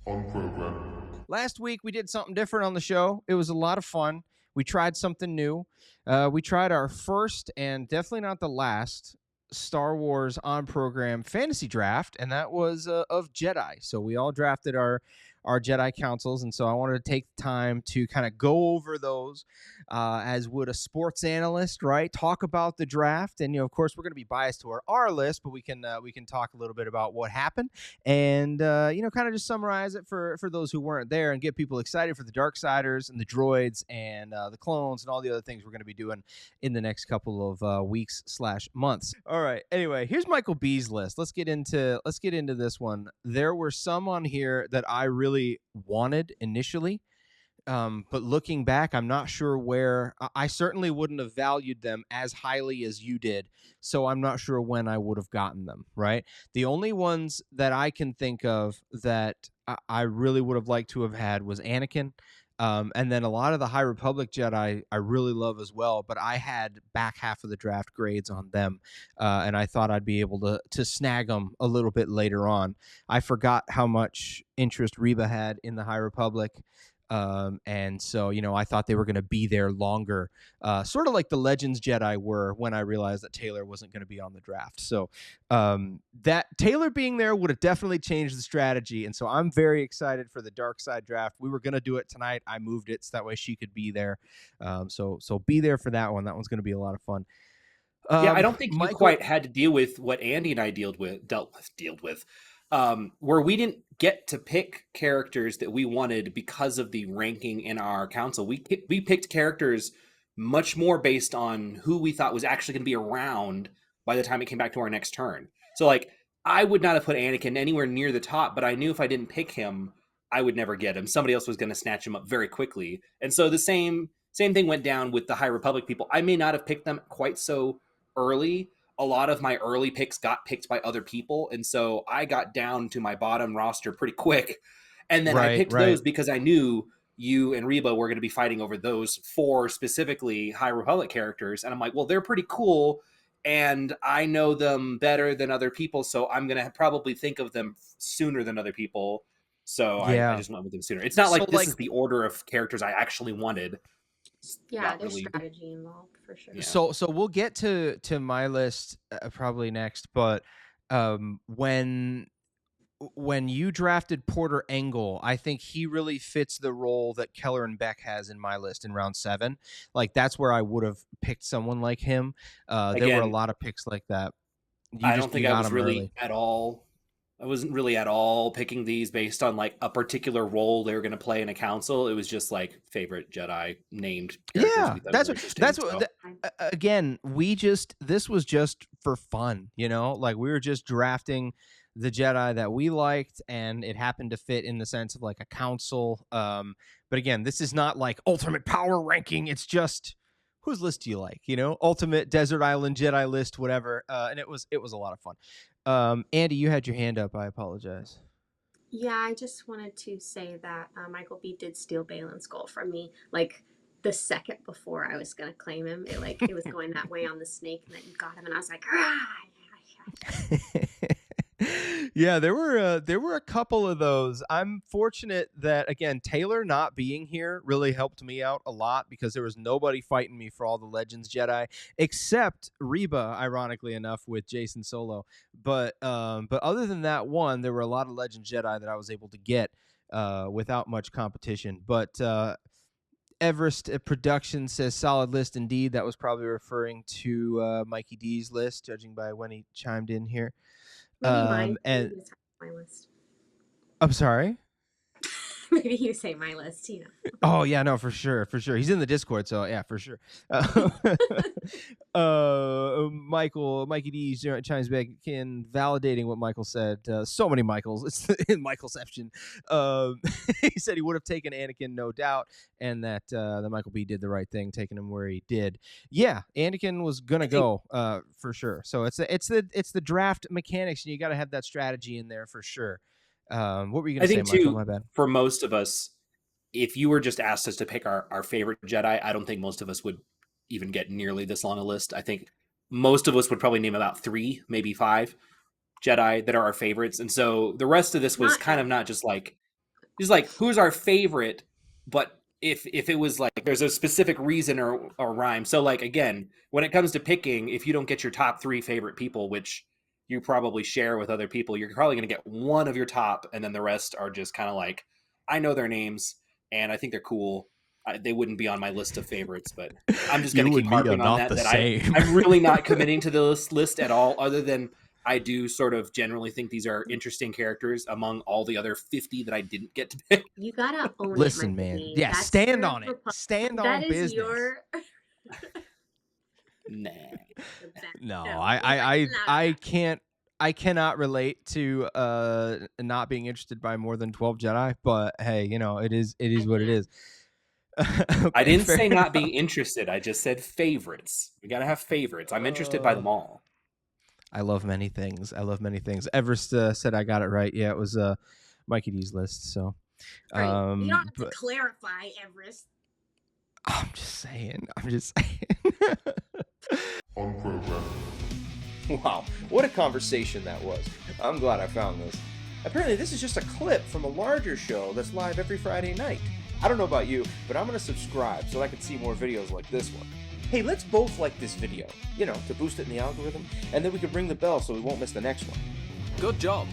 On program. Last week we did something different on the show. It was a lot of fun. We tried something new. We tried our first and definitely not the last Star Wars on program fantasy draft, and that was of Jedi. So we all drafted our Jedi councils, and so I wanted to take the time to kind of go over those, as would a sports analyst, right? Talk about the draft, and of course, we're going to be biased to our list, but we can talk a little bit about what happened and kind of just summarize it for those who weren't there and get people excited for the Darksiders and the droids and the clones and all the other things we're going to be doing in the next couple of weeks/months. All right. Anyway, here's Michael B's list. Let's get into this one. There were some on here that I really wanted initially, but looking back, I'm not sure where. I certainly wouldn't have valued them as highly as you did, so I'm not sure when I would have gotten them. Right. The only ones that I can think of that I really would have liked to have had was Anakin. And then a lot of the High Republic Jedi I really love as well, but I had back half of the draft grades on them, and I thought I'd be able to snag them a little bit later on. I forgot how much interest Reba had in the High Republic, and so I thought they were going to be there longer, sort of like the Legends Jedi were when I realized that Taylor wasn't going to be on the draft. So that Taylor being there would have definitely changed the strategy, and so I'm very excited for the Dark Side draft. We were going to do it tonight. I moved it so that way she could be there. So be there for that one. That one's going to be a lot of fun. Yeah, I don't think you Michael. quite had to deal with what Andy and I dealt with, where we didn't get to pick characters that we wanted because of the ranking in our council. We picked characters much more based on who we thought was actually going to be around by the time it came back to our next turn. So, like, I would not have put Anakin anywhere near the top, but I knew if I didn't pick him, I would never get him. Somebody else was going to snatch him up very quickly, and so the same thing went down with the High Republic people. I may not have picked them quite so early. A lot of my early picks got picked by other people, and so I got down to my bottom roster pretty quick. And then I Right, picked right. those because I knew you and Reba were going to be fighting over those four specifically High Republic characters, and I'm like, well, they're pretty cool, and I know them better than other people, so I'm going to probably think of them sooner than other people. So I Yeah. just went with them sooner. It's not So like this like is the order of characters I actually wanted. Yeah, Not there's really. strategy involved for sure. Yeah. so we'll get to my list probably next, but when you drafted Porter Engel, I think he really fits the role that Keller and Beck has in my list in round 7. Like that's where I would have picked someone like him. There were a Again, lot of picks like that. You I don't just think you I got was him really early. at all. I wasn't really at all picking these based on like a particular role they were going to play in a council. It was just like favorite Jedi named characters Yeah, we thought that's were what interesting. that's what. So Again, this was just for fun, Like we were just drafting the Jedi that we liked, and it happened to fit in the sense of like a council. But again, this is not like ultimate power ranking. It's just whose list do you like? Ultimate desert island Jedi list, whatever. And it was a lot of fun. Andy, you had your hand up. I apologize. Yeah, I just wanted to say that Michael B did steal Balin's goal from me. Like the second before I was gonna claim him, it was going that way on the snake, and then you got him, and I was like, ah, yeah, yeah, Yeah, there were a couple of those. I'm fortunate that again Taylor not being here really helped me out a lot because there was nobody fighting me for all the Legends Jedi except Reba, ironically enough, with Jason Solo. But other than that one, there were a lot of Legends Jedi that I was able to get without much competition. But Everest Production says solid list indeed. That was probably referring to Mikey D's list, judging by when he chimed in here. maybe mine. Maybe And he was my list. I'm sorry. Maybe you say my list. Oh yeah, no, for sure, for sure. He's in the Discord, so yeah, for sure. Mikey D chimes back in validating what Michael said. So many Michaels. It's in Michaelception. He said he would have taken Anakin, no doubt, and that Michael B did the right thing, taking him where he did. Yeah, Anakin was gonna I think go for sure. So it's the draft mechanics, and you got to have that strategy in there for sure. What were you I gonna say, think Michael? too, My bad. for most of us, if you were just asked us to pick our favorite Jedi, I don't think most of us would even get nearly this long a list. I think most of us would probably name about 3, maybe 5 Jedi that are our favorites. And so the rest of this was Not kind of every. not just like He's like, who's our favorite? But if it was like there's a specific reason or rhyme. So like again, when it comes to picking, if you don't get your top 3 favorite people, which you probably share with other people, you're probably going to get one of your top, and then the rest are just kind of like, I know their names and I think they're cool. They wouldn't be on my list of favorites, but I'm just going to keep harping on that. I'm really not committing to this list at all, other than I do sort of generally think these are interesting characters among all the other 50 that I didn't get to pick. You gotta own Listen, it, man. B. Yeah, That's stand your on it. Republic. Stand on That is business. your. Nah. No, I can't. I cannot relate to not being interested by more than 12 Jedi, but hey, you know, it is what it is. Okay, I didn't say enough. not being interested. I just said favorites. We gotta have favorites. I'm interested by them all. I love many things. Everest said I got it right. Yeah, it was Mikey D's list. So, Right. You don't have to clarify, Everest. I'm just saying. On program. Wow, what a conversation that was. I'm glad I found this. Apparently, this is just a clip from a larger show that's live every Friday night. I don't know about you, but I'm going to subscribe so I can see more videos like this one. Hey, let's both like this video, you know, to boost it in the algorithm, and then we can ring the bell so we won't miss the next one. Good job.